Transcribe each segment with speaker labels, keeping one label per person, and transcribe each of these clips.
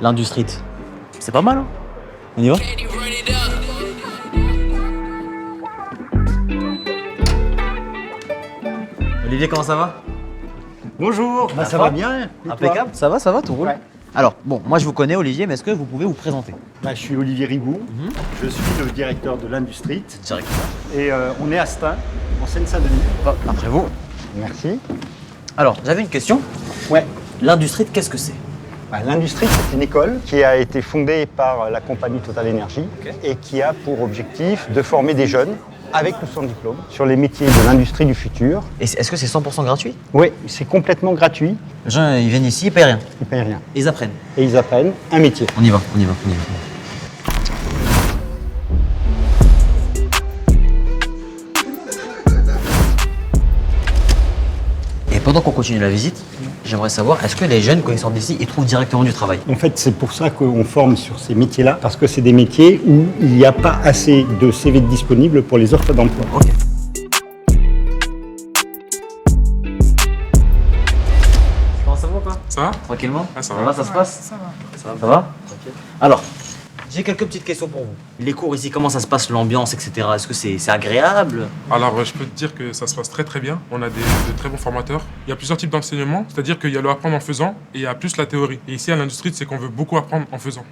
Speaker 1: l'industrie. C'est pas mal, hein? On y va? Olivier, comment ça va?
Speaker 2: Bonjour, ça va bien.
Speaker 1: Impeccable, ça va, tout roule?
Speaker 2: Ouais.
Speaker 1: Alors, bon, moi je vous connais Olivier, mais est-ce que vous pouvez vous présenter?
Speaker 2: Je suis Olivier Rigoux, je suis le directeur de l'industrie
Speaker 1: Directement.
Speaker 2: et on est à Stein, en Seine-Saint-Denis.
Speaker 1: Après vous.
Speaker 2: Merci.
Speaker 1: Alors, j'avais une question.
Speaker 2: Ouais.
Speaker 1: L'industrie, qu'est-ce que c'est?
Speaker 2: L'industrie, c'est une école qui a été fondée par la compagnie Total Energy et qui a pour objectif de former des jeunes avec ou sans diplôme sur les métiers de l'industrie du futur.
Speaker 1: Et est-ce que c'est 100% gratuit?
Speaker 2: Oui, c'est complètement gratuit,
Speaker 1: Les gens, ils viennent ici, ils payent rien.
Speaker 2: ils ne payent rien.
Speaker 1: Ils apprennent.
Speaker 2: Et ils apprennent un métier.
Speaker 1: On y va. Et pendant qu'on continue la visite, j'aimerais savoir, est-ce que les jeunes, quand ils sortent d'ici, ils trouvent directement du travail?
Speaker 2: En fait, c'est pour ça qu'on forme sur ces métiers-là, parce que c'est des métiers où il n'y a pas assez de CV disponibles pour les offres d'emploi.
Speaker 1: Ok. Comment ça va ou pas?
Speaker 3: Ça va?
Speaker 1: Tranquillement?
Speaker 3: Ah, ça va.
Speaker 1: Ça se passe? Ça va? Ok. Alors, j'ai quelques petites questions pour vous. Les cours ici, comment ça se passe, l'ambiance, etc. Est-ce que c'est agréable?
Speaker 3: Alors, je peux te dire que ça se passe très très bien. On a de très bons formateurs. Il y a plusieurs types d'enseignement, c'est-à-dire qu'il y a le apprendre en faisant et il y a plus la théorie. Et ici, à l'industrie, c'est qu'on veut beaucoup apprendre en faisant.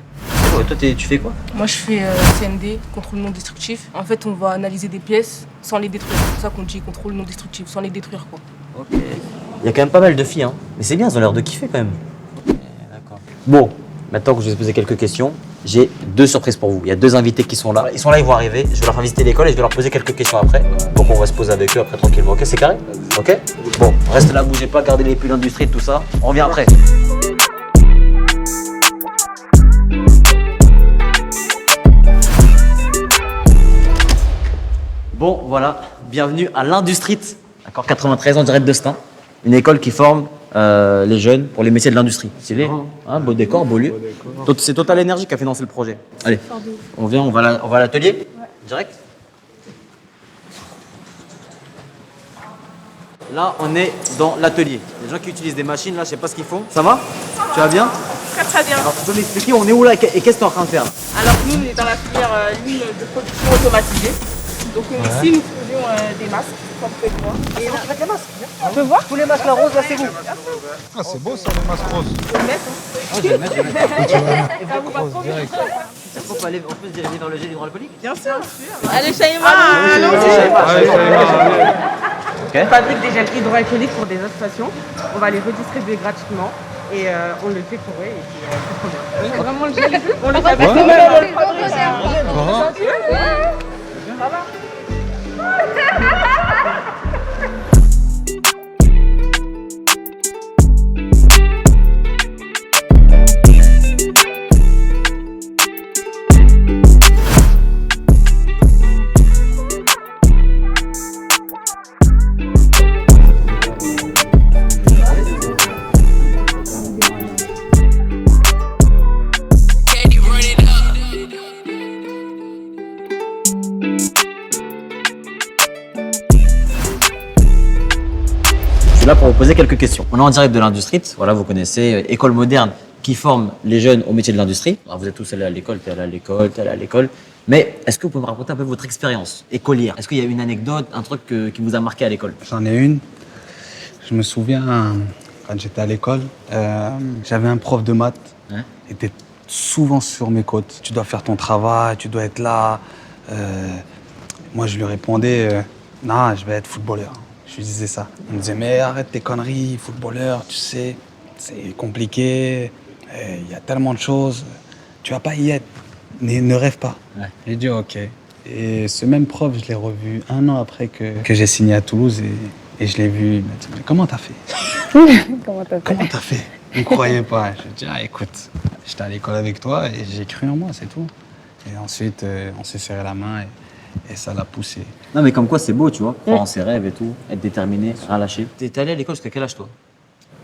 Speaker 1: Et toi, tu fais quoi?
Speaker 4: Moi, je fais CND, contrôle non destructif. En fait, on va analyser des pièces sans les détruire. C'est pour ça qu'on dit contrôle non destructif, sans les détruire, quoi.
Speaker 1: Ok. Il y a quand même pas mal de filles, hein. Mais c'est bien, elles ont l'air de kiffer quand même. Ok, d'accord. Bon, maintenant que je vais te poser quelques questions, j'ai deux surprises pour vous. Il y a deux invités qui sont là. Ils sont là, ils vont arriver. Je vais leur faire visiter l'école et je vais leur poser quelques questions après. Donc on va se poser avec eux après tranquillement. Ok, c'est carré? Ok? Bon, restez là, bougez pas, gardez les pulls d'industrie, tout ça. On revient après. Bon, voilà, bienvenue à l'Industrie, d'accord, 93 en direct de Stein. Une école qui forme les jeunes pour les métiers de l'industrie. Stylé, hein, beau décor, beau lieu. C'est Total Energy qui a financé le projet. Allez, on vient, on va à l'atelier, direct. Là, on est dans l'atelier. Les gens qui utilisent des machines, là, je sais pas ce qu'ils font. Ça va? Tu vas bien?
Speaker 4: Très très bien.
Speaker 1: Alors, tu peux m'expliquer, on est où là et qu'est-ce que tu es en train de faire là?
Speaker 4: Alors nous, on est dans la filière ligne de production automatisée. Donc ici, nous faisions des masques, comme vous pouvez voir. Et on fait les masques. On peut voir?
Speaker 1: Tous les masques là roses, là, c'est vous.
Speaker 5: Ah, c'est beau ça, les masques roses.
Speaker 4: On peut le mettre.
Speaker 1: Je vais le mettre.
Speaker 4: Ça vous va trop bien.
Speaker 1: On peut se diriger vers le gel hydroalcoolique?
Speaker 4: Bien sûr. Allez, Shaïma,
Speaker 1: Ok.
Speaker 6: On fabrique des gels hydroalcooliques pour des associations. On va les redistribuer gratuitement et on le fait pour eux et puis c'est trop bien. C'est vraiment le gel. On le fabrique nous-mêmes.
Speaker 1: Je suis là pour vous poser quelques questions. On est en direct de l'Industrie, voilà, vous connaissez, école moderne qui forme les jeunes au métier de l'industrie. Alors, vous êtes tous allés à l'école, t'es allé à l'école. Mais est-ce que vous pouvez me raconter un peu votre expérience écolière? Est-ce qu'il y a une anecdote, un truc qui vous a marqué à l'école?
Speaker 5: J'en ai une. Je me souviens, quand j'étais à l'école, j'avais un prof de maths.
Speaker 1: Hein?
Speaker 5: Il était souvent sur mes côtes. Tu dois faire ton travail, tu dois être là. Moi, je lui répondais, non, je vais être footballeur. Je lui disais ça. Il me disait, mais arrête tes conneries, footballeur, tu sais, c'est compliqué. Il y a tellement de choses. Tu vas pas y être. Ne rêve pas.
Speaker 1: Ouais.
Speaker 5: J'ai dit, ok. Et ce même prof, je l'ai revu un an après que j'ai signé à Toulouse et je l'ai vu. Il m'a dit, mais comment t'as fait? Comment t'as fait? Il ne croyait pas. Je lui ai dit, ah, écoute, j'étais à l'école avec toi et j'ai cru en moi, c'est tout. Et ensuite, on s'est serré la main et ça l'a poussé.
Speaker 1: Non mais comme quoi c'est beau, tu vois, croire en ses rêves et tout, être déterminé, rien lâcher. T'es allé à l'école jusqu'à quel âge toi?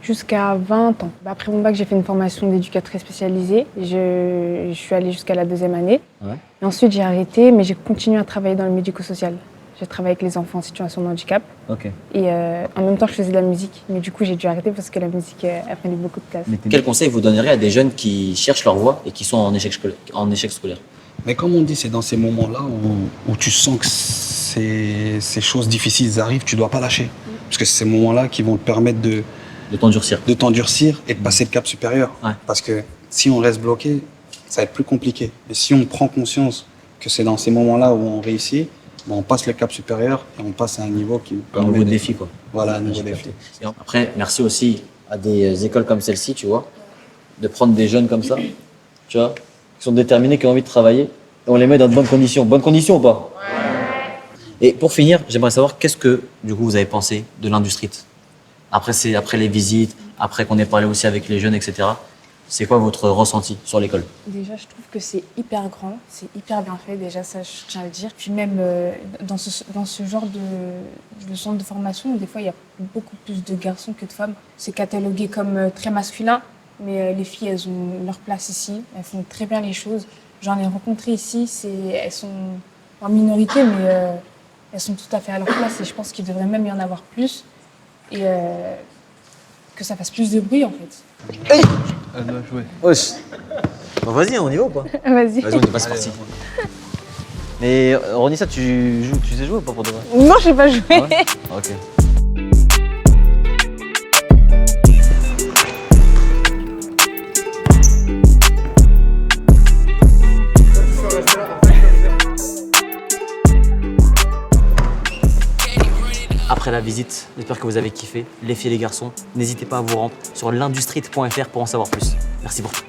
Speaker 7: Jusqu'à 20 ans. Après mon bac, j'ai fait une formation d'éducatrice spécialisée. Je suis allée jusqu'à la 2e année.
Speaker 1: Ouais.
Speaker 7: Et ensuite, j'ai arrêté, mais j'ai continué à travailler dans le médico-social. Je travaille avec les enfants en situation de handicap.
Speaker 1: Ok.
Speaker 7: Et en même temps, je faisais de la musique. Mais du coup, j'ai dû arrêter parce que la musique, elle prenait beaucoup de place.
Speaker 1: Quel conseil vous donneriez à des jeunes qui cherchent leur voie et qui sont en échec scolaire?
Speaker 5: Mais comme on dit, c'est dans ces moments-là où tu sens que ces choses difficiles arrivent, tu dois pas lâcher. Parce que c'est ces moments-là qui vont te permettre de
Speaker 1: t'endurcir.
Speaker 5: De t'endurcir et de passer le cap supérieur.
Speaker 1: Ouais.
Speaker 5: Parce que si on reste bloqué, ça va être plus compliqué. Et si on prend conscience que c'est dans ces moments-là où on réussit, on passe le cap supérieur et on passe à un niveau qui nous
Speaker 1: Un
Speaker 5: permet
Speaker 1: nouveau défi, quoi.
Speaker 5: Voilà, un
Speaker 1: J'ai
Speaker 5: nouveau défi.
Speaker 1: capté. Et après, merci aussi à des écoles comme celle-ci, tu vois, de prendre des jeunes comme ça, tu vois, qui sont déterminés, qui ont envie de travailler, et on les met dans de bonnes conditions. Bonnes conditions ou pas? Et pour finir, j'aimerais savoir qu'est-ce que, du coup, vous avez pensé de l'industrie. Après les visites, après qu'on ait parlé aussi avec les jeunes, etc. C'est quoi votre ressenti sur l'école?
Speaker 7: Déjà, je trouve que c'est hyper grand, c'est hyper bien fait, déjà, ça, je tiens à le dire. Puis même dans ce genre de centre de formation, des fois, il y a beaucoup plus de garçons que de femmes. C'est catalogué comme très masculin, mais les filles, elles ont leur place ici, elles font très bien les choses. J'en ai rencontré ici, elles sont en minorité, mais elles sont tout à fait à leur place et je pense qu'il devrait même y en avoir plus et que ça fasse plus de bruit, en fait.
Speaker 1: Hey, elle doit jouer. Wesh. Bon, vas-y, on y va ou pas?
Speaker 7: Vas-y.
Speaker 1: Vas-y, on y va, c'est parti. Mais Ronissa, tu sais jouer ou pas pour de vrai?
Speaker 7: Non, je sais pas jouer.
Speaker 1: Ah ouais? Ok. Après la visite, j'espère que vous avez kiffé. Les filles et les garçons, n'hésitez pas à vous rendre sur l'industrie.fr pour en savoir plus. Merci beaucoup.